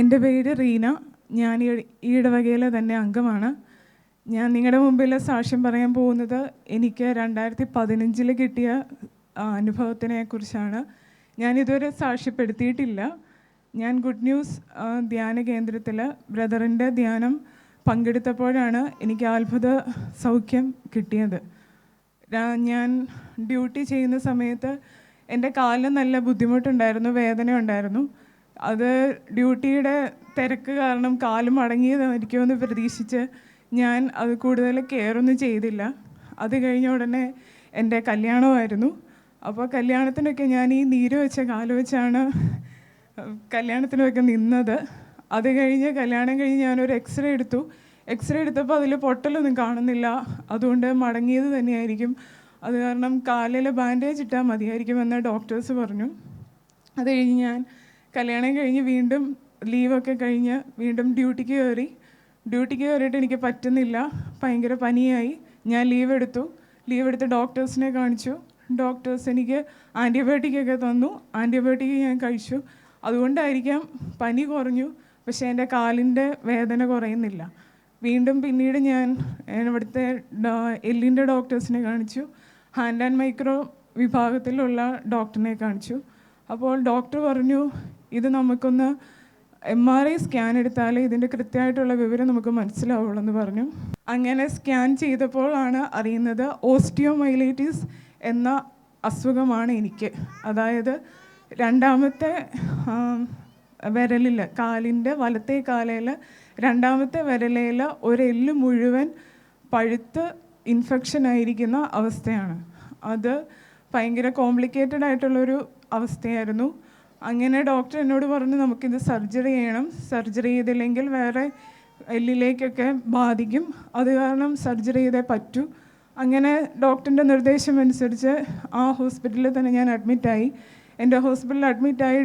എൻ്റെ പേര് റീന. ഞാൻ ഈ ഇടവകയിലെ തന്നെ അംഗമാണ്. ഞാൻ നിങ്ങളുടെ മുമ്പിൽ സാക്ഷ്യം പറയാൻ പോകുന്നത് എനിക്ക് 2015 കിട്ടിയ അനുഭവത്തിനെ കുറിച്ചാണ്. ഞാനിതുവരെ സാക്ഷ്യപ്പെടുത്തിയിട്ടില്ല. ഞാൻ ഗുഡ് ന്യൂസ് ധ്യാന കേന്ദ്രത്തിൽ ബ്രദറിൻ്റെ ധ്യാനം പങ്കെടുത്തപ്പോഴാണ് എനിക്ക് അത്ഭുത സൗഖ്യം കിട്ടിയത്. ഞാൻ ഡ്യൂട്ടി ചെയ്യുന്ന സമയത്ത് എൻ്റെ കാലിന് നല്ല ബുദ്ധിമുട്ടുണ്ടായിരുന്നു, വേദന ഉണ്ടായിരുന്നു. അത് ഡ്യൂട്ടിയുടെ തിരക്ക് കാരണം കാല് മടങ്ങിയതായിരിക്കുമെന്ന് പ്രതീക്ഷിച്ച് ഞാൻ അത് കൂടുതൽ കെയറൊന്നും ചെയ്തില്ല. അത് കഴിഞ്ഞ ഉടനെ എൻ്റെ കല്യാണമായിരുന്നു. അപ്പോൾ കല്യാണത്തിനൊക്കെ ഞാൻ ഈ നീര് വെച്ച കാല് വെച്ചാണ് കല്യാണത്തിനൊക്കെ നിന്നത്. അത് കഴിഞ്ഞ് കല്യാണം കഴിഞ്ഞ് ഞാനൊരു എക്സ്റേ എടുത്തു. എക്സ്റേ എടുത്തപ്പോൾ അതിൽ പൊട്ടലൊന്നും കാണുന്നില്ല. അതുകൊണ്ട് മടങ്ങിയത് തന്നെയായിരിക്കും. അത് കാരണം കാലിൽ ബാൻഡേജ് ഇട്ടാൽ മതിയായിരിക്കുമെന്ന് ഡോക്ടേഴ്സ് പറഞ്ഞു. അത് കഴിഞ്ഞ് ഞാൻ കല്യാണം കഴിഞ്ഞ് വീണ്ടും ലീവൊക്കെ കഴിഞ്ഞ് വീണ്ടും ഡ്യൂട്ടിക്ക് കയറിയിട്ട് എനിക്ക് പറ്റുന്നില്ല, ഭയങ്കര പനിയായി. ഞാൻ ലീവ് എടുത്ത് ഡോക്ടേഴ്സിനെ കാണിച്ചു. ഡോക്ടേഴ്സ് എനിക്ക് ആൻറ്റിബയോട്ടിക്കൊക്കെ തന്നു. ആൻറ്റിബയോട്ടിക് ഞാൻ കഴിച്ചു. അതുകൊണ്ടായിരിക്കാം പനി കുറഞ്ഞു, പക്ഷേ എൻ്റെ കാലിൻ്റെ വേദന കുറയുന്നില്ല. പിന്നീട് ഞാൻ ഇവിടുത്തെ എല്ലിൻ്റെ ഡോക്ടേഴ്സിനെ കാണിച്ചു. ഹാൻഡ് ആൻഡ് മൈക്രോ വിഭാഗത്തിലുള്ള ഡോക്ടറിനെ കാണിച്ചു. അപ്പോൾ ഡോക്ടർ പറഞ്ഞു, ഇത് നമുക്കൊന്ന് MRI സ്കാൻ എടുത്താലേ ഇതിൻ്റെ കൃത്യമായിട്ടുള്ള വിവരം നമുക്ക് മനസ്സിലാവുള്ളൂ എന്ന് പറഞ്ഞു. അങ്ങനെ സ്കാൻ ചെയ്തപ്പോഴാണ് അറിയുന്നത് ഓസ്റ്റിയോമൈലൈറ്റിസ് എന്ന അസുഖമാണ് എനിക്ക്. അതായത് രണ്ടാമത്തെ വിരലിൽ, കാലിൻ്റെ വലത്തെ കാലയിൽ രണ്ടാമത്തെ വിരലയിൽ ഒരെല്ല് മുഴുവൻ പഴുത്ത് ഇൻഫെക്ഷൻ ആയിരിക്കുന്ന അവസ്ഥയാണ്. അത് ഭയങ്കര കോംപ്ലിക്കേറ്റഡ് ആയിട്ടുള്ളൊരു അവസ്ഥയായിരുന്നു. അങ്ങനെ ഡോക്ടർ എന്നോട് പറഞ്ഞു, നമുക്കിത് സർജറി ചെയ്യണം, സർജറി ചെയ്തില്ലെങ്കിൽ വേറെ എല്ലിലേക്കൊക്കെ ബാധിക്കും, അത് കാരണം സർജറി ചെയ്തേ പറ്റൂ. അങ്ങനെ ഡോക്ടറിൻ്റെ നിർദ്ദേശം അനുസരിച്ച് ആ ഹോസ്പിറ്റലിൽ തന്നെ ഞാൻ അഡ്മിറ്റായി. എൻ്റെ ഹോസ്പിറ്റലിൽ അഡ്മിറ്റായി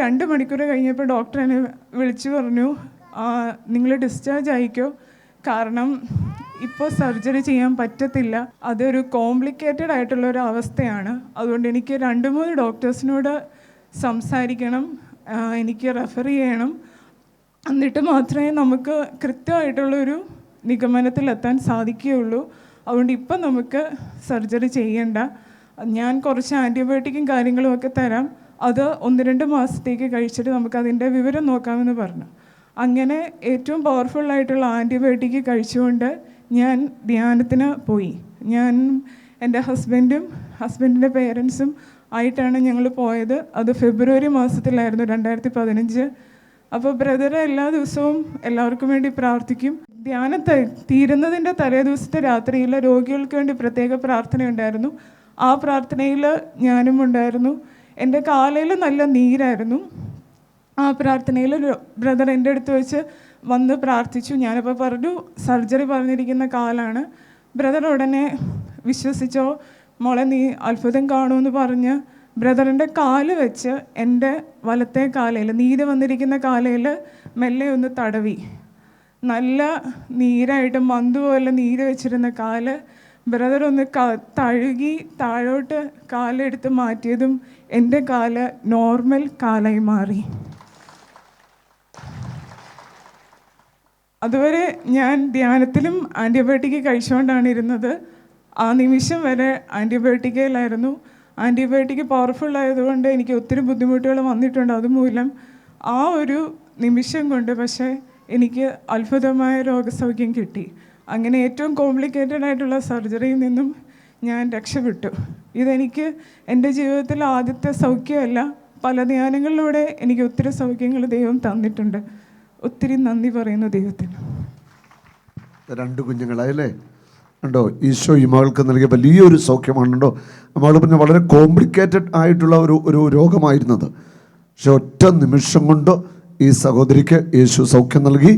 2 മണിക്കൂർ കഴിഞ്ഞപ്പോൾ ഡോക്ടർ എന്നെ വിളിച്ചു പറഞ്ഞു, നിങ്ങൾ ഡിസ്ചാർജ് ആയിക്കോ, കാരണം ഇപ്പോൾ സർജറി ചെയ്യാൻ പറ്റത്തില്ല, അതൊരു കോംപ്ലിക്കേറ്റഡ് ആയിട്ടുള്ളൊരു അവസ്ഥയാണ്. അതുകൊണ്ട് എനിക്ക് 2-3 ഡോക്ടേഴ്സിനോട് സംസാരിക്കണം, എനിക്ക് റെഫർ ചെയ്യണം, എന്നിട്ട് മാത്രമേ നമുക്ക് കൃത്യമായിട്ടുള്ളൊരു നിഗമനത്തിലെത്താൻ സാധിക്കുകയുള്ളൂ. അതുകൊണ്ട് ഇപ്പം നമുക്ക് സർജറി ചെയ്യേണ്ട, ഞാൻ കുറച്ച് ആൻറ്റിബയോട്ടിക്കും കാര്യങ്ങളും ഒക്കെ തരാം, അത് 1-2 മാസത്തേക്ക് കഴിച്ചിട്ട് നമുക്കതിൻ്റെ വിവരം നോക്കാമെന്ന് പറഞ്ഞു. അങ്ങനെ ഏറ്റവും പവർഫുള്ളായിട്ടുള്ള ആൻറ്റിബയോട്ടിക് കഴിച്ചുകൊണ്ട് ഞാൻ ധ്യാനത്തിന് പോയി. ഞാൻ എൻ്റെ ഹസ്ബൻഡിൻ്റെ പേരൻസും ആയിട്ടാണ് ഞങ്ങൾ പോയത്. അത് ഫെബ്രുവരി മാസത്തിലായിരുന്നു 2015. അപ്പോൾ ബ്രദർ എല്ലാ ദിവസവും എല്ലാവർക്കും വേണ്ടി പ്രാർത്ഥിക്കും. ധ്യാനം തീരുന്നതിൻ്റെ തലേ ദിവസത്തെ രാത്രിയിൽ രോഗികൾക്ക് വേണ്ടി പ്രത്യേക പ്രാർത്ഥനയുണ്ടായിരുന്നു. ആ പ്രാർത്ഥനയിൽ ഞാനും ഉണ്ടായിരുന്നു. എൻ്റെ കാലിൽ നല്ല നീരായിരുന്നു. ആ പ്രാർത്ഥനയിൽ ബ്രദർ എൻ്റെ അടുത്ത് വെച്ച് വന്ന് പ്രാർത്ഥിച്ചു. ഞാനപ്പോൾ പറഞ്ഞു, സർജറി പറഞ്ഞിരിക്കുന്ന കാലാണ്. ബ്രദർ ഉടനെ വിശ്വസിച്ചോ മോളെ, നീ അത്ഭുതം കാണുമെന്ന് പറഞ്ഞ് ബ്രദറിൻ്റെ കാല് വെച്ച് എൻ്റെ വലത്തെ കാലയിൽ, നീര് വന്നിരിക്കുന്ന കാലയിൽ മെല്ലെ ഒന്ന് തടവി. നല്ല നീരായിട്ട് മന്ത് പോലെ നീര് വെച്ചിരുന്ന കാല് ബ്രദർ ഒന്ന് തഴുകി താഴോട്ട് കാലെടുത്ത് മാറ്റിയതും എൻ്റെ കാല് നോർമൽ കാലായി മാറി. അതുവരെ ഞാൻ ധ്യാനത്തിലും ആൻറ്റിബയോട്ടിക് കഴിച്ചുകൊണ്ടാണ് ഇരുന്നത്. ആ നിമിഷം വരെ ആൻറ്റിബയോട്ടിക്കിലായിരുന്നു. ആൻറ്റിബയോട്ടിക് പവർഫുൾ ആയതുകൊണ്ട് എനിക്ക് ഒത്തിരി ബുദ്ധിമുട്ടുകൾ വന്നിട്ടുണ്ട്. അതുമൂലം ആ ഒരു നിമിഷം കൊണ്ട് പക്ഷേ എനിക്ക് അത്ഭുതമായ രോഗസൗഖ്യം കിട്ടി. അങ്ങനെ ഏറ്റവും കോംപ്ലിക്കേറ്റഡ് ആയിട്ടുള്ള സർജറിയിൽ നിന്നും ഞാൻ രക്ഷപ്പെട്ടു. ഇതെനിക്ക് എൻ്റെ ജീവിതത്തിൽ ആദ്യത്തെ സൗഖ്യമല്ല, പല ധ്യാനങ്ങളിലൂടെ എനിക്ക് ഒത്തിരി സൗഖ്യങ്ങൾ ദൈവം തന്നിട്ടുണ്ട്. ഒത്തിരി നന്ദി പറയുന്നു ദൈവത്തിന്. 2 കുഞ്ഞുങ്ങളായല്ലേ ഉണ്ടോ? ഈശോ ഈ മകൾക്ക് നൽകിയ വലിയൊരു സൗഖ്യമാണുണ്ടോ. മകൾ പിന്നെ വളരെ കോംപ്ലിക്കേറ്റഡ് ആയിട്ടുള്ള ഒരു രോഗമായിരുന്നത്. പക്ഷെ ഒറ്റ നിമിഷം കൊണ്ട് ഈ സഹോദരിക്ക് യേശു സൗഖ്യം നൽകി.